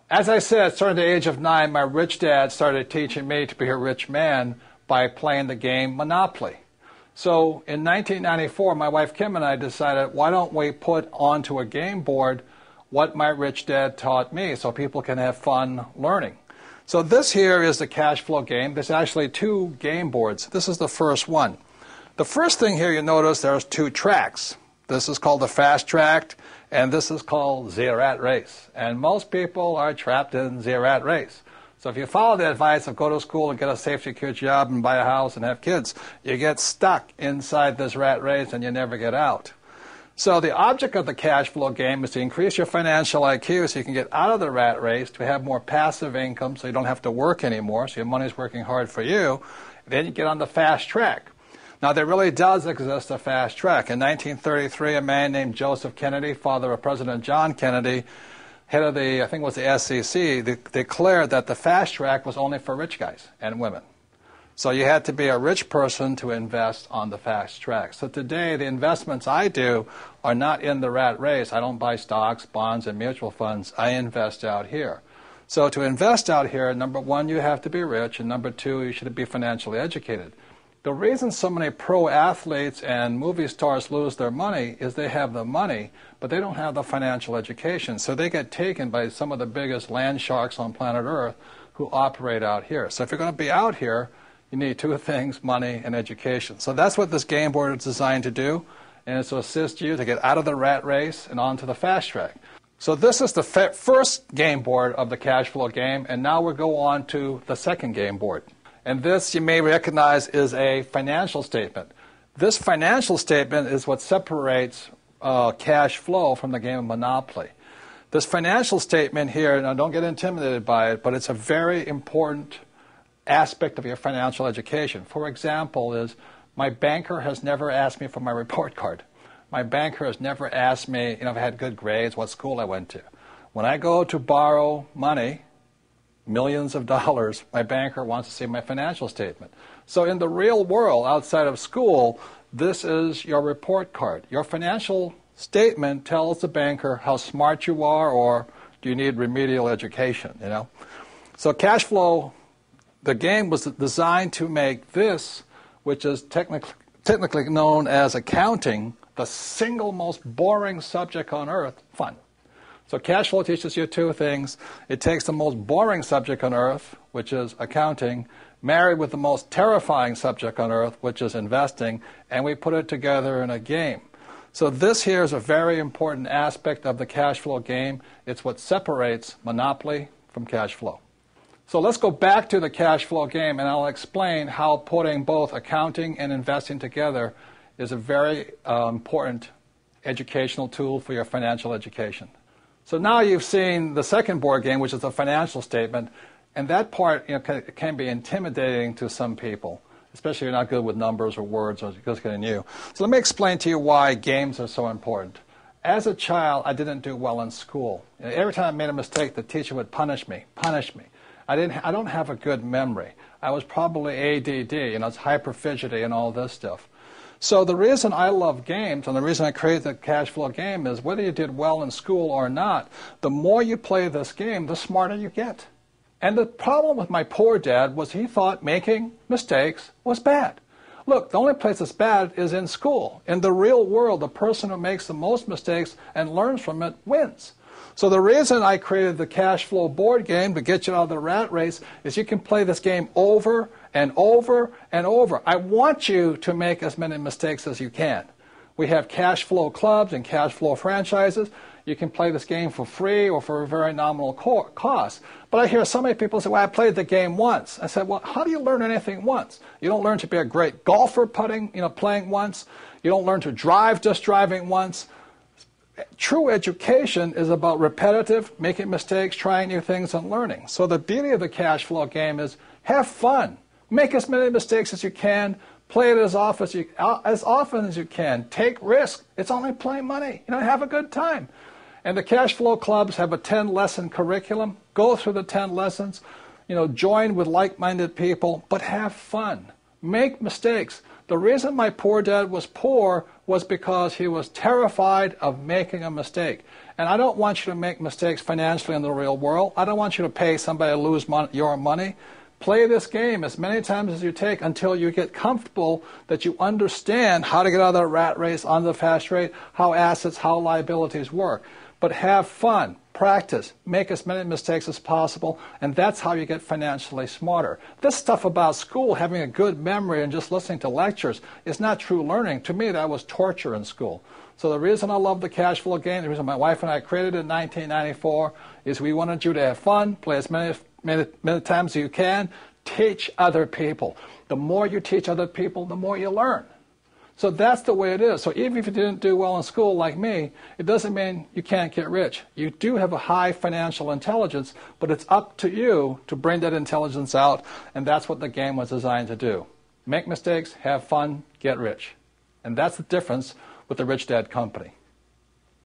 As I said, starting at the age of 9, my rich dad started teaching me to be a rich man by playing the game Monopoly. So in 1994, my wife Kim and I decided, why don't we put onto a game board what my rich dad taught me so people can have fun learning. So this here is the cash flow game. There's actually 2 game boards. This is the first one. The first thing here you notice there's 2 tracks. This is called the fast track, and this is called the rat race. And most people are trapped in the rat race. So if you follow the advice of go to school and get a safe, secure job and buy a house and have kids, you get stuck inside this rat race and you never get out. So the object of the cash flow game is to increase your financial IQ so you can get out of the rat race, to have more passive income so you don't have to work anymore, so your money's working hard for you. Then you get on the fast track. Now, there really does exist a fast track. In 1933, a man named Joseph Kennedy, father of President John Kennedy, head of the, I think it was the SEC, declared that the fast track was only for rich guys and women. So you had to be a rich person to invest on the fast track. So today, the investments I do are not in the rat race. I don't buy stocks, bonds, and mutual funds. I invest out here. So to invest out here, number 1, you have to be rich, and number 2, you should be financially educated. The reason so many pro athletes and movie stars lose their money is they have the money, but they don't have the financial education. So they get taken by some of the biggest land sharks on planet Earth who operate out here. So if you're going to be out here, you need 2 things, money and education. So that's what this game board is designed to do, and it's to assist you to get out of the rat race and onto the fast track. So this is the first game board of the cash flow game, and now we'll go on to the second game board. And this, you may recognize, is a financial statement. This financial statement is what separates cash flow from the game of Monopoly. This financial statement here, now don't get intimidated by it, but it's a very important aspect of your financial education. For example, is my banker has never asked me for my report card. My banker has never asked me, if I had good grades, what school I went to. When I go to borrow money, millions of dollars, my banker wants to see my financial statement. So in the real world, outside of school, this is your report card. Your financial statement tells the banker how smart you are, or do you need remedial education, So cash flow, the game was designed to make this, which is technically known as accounting, the single most boring subject on earth, fun. So cash flow teaches you 2 things. It takes the most boring subject on earth, which is accounting, married with the most terrifying subject on earth, which is investing, and we put it together in a game. So this here is a very important aspect of the cash flow game. It's what separates Monopoly from cash flow. So let's go back to the cash flow game, and I'll explain how putting both accounting and investing together is a very important educational tool for your financial education. So now you've seen the second board game, which is a financial statement, and that part can be intimidating to some people, especially if you're not good with numbers or words or just getting new. So let me explain to you why games are so important. As a child, I didn't do well in school. Every time I made a mistake, the teacher would punish me. I don't have a good memory. I was probably ADD, it's hyperfidgety and all this stuff. So the reason I love games and the reason I created the cash flow game is whether you did well in school or not, the more you play this game, the smarter you get. And the problem with my poor dad was he thought making mistakes was bad. Look, the only place that's bad is in school. In the real world, the person who makes the most mistakes and learns from it wins. So the reason I created the cash flow board game to get you out of the rat race is you can play this game over and over and over. I want you to make as many mistakes as you can. We have cash flow clubs and cash flow franchises. You can play this game for free or for a very nominal cost. But I hear so many people say, well, I played the game once. I said, well, how do you learn anything once? You don't learn to be a great golfer playing once. You don't learn to drive just driving once. True education is about repetitive, making mistakes, trying new things, and learning. So the beauty of the cash flow game is have fun. Make as many mistakes as you can. Play it as often as you can. Take risks. It's only playing money. Have a good time. And the cash flow clubs have a 10-lesson curriculum. Go through the 10 lessons. Join with like-minded people, but have fun. Make mistakes. The reason my poor dad was poor was because he was terrified of making a mistake. And I don't want you to make mistakes financially in the real world. I don't want you to pay somebody to lose your money. Play this game as many times as you take until you get comfortable that you understand how to get out of the rat race, onto the fast rate, how assets, how liabilities work. But have fun, practice, make as many mistakes as possible, and that's how you get financially smarter. This stuff about school, having a good memory and just listening to lectures, is not true learning. To me, that was torture in school. So the reason I love the cash flow game, the reason my wife and I created it in 1994, is we wanted you to have fun, play as many times as you can, teach other people. The more you teach other people, the more you learn. So that's the way it is. So even if you didn't do well in school like me, it doesn't mean you can't get rich. You do have a high financial intelligence, but it's up to you to bring that intelligence out, and that's what the game was designed to do. Make mistakes, have fun, get rich. And that's the difference with the Rich Dad Company.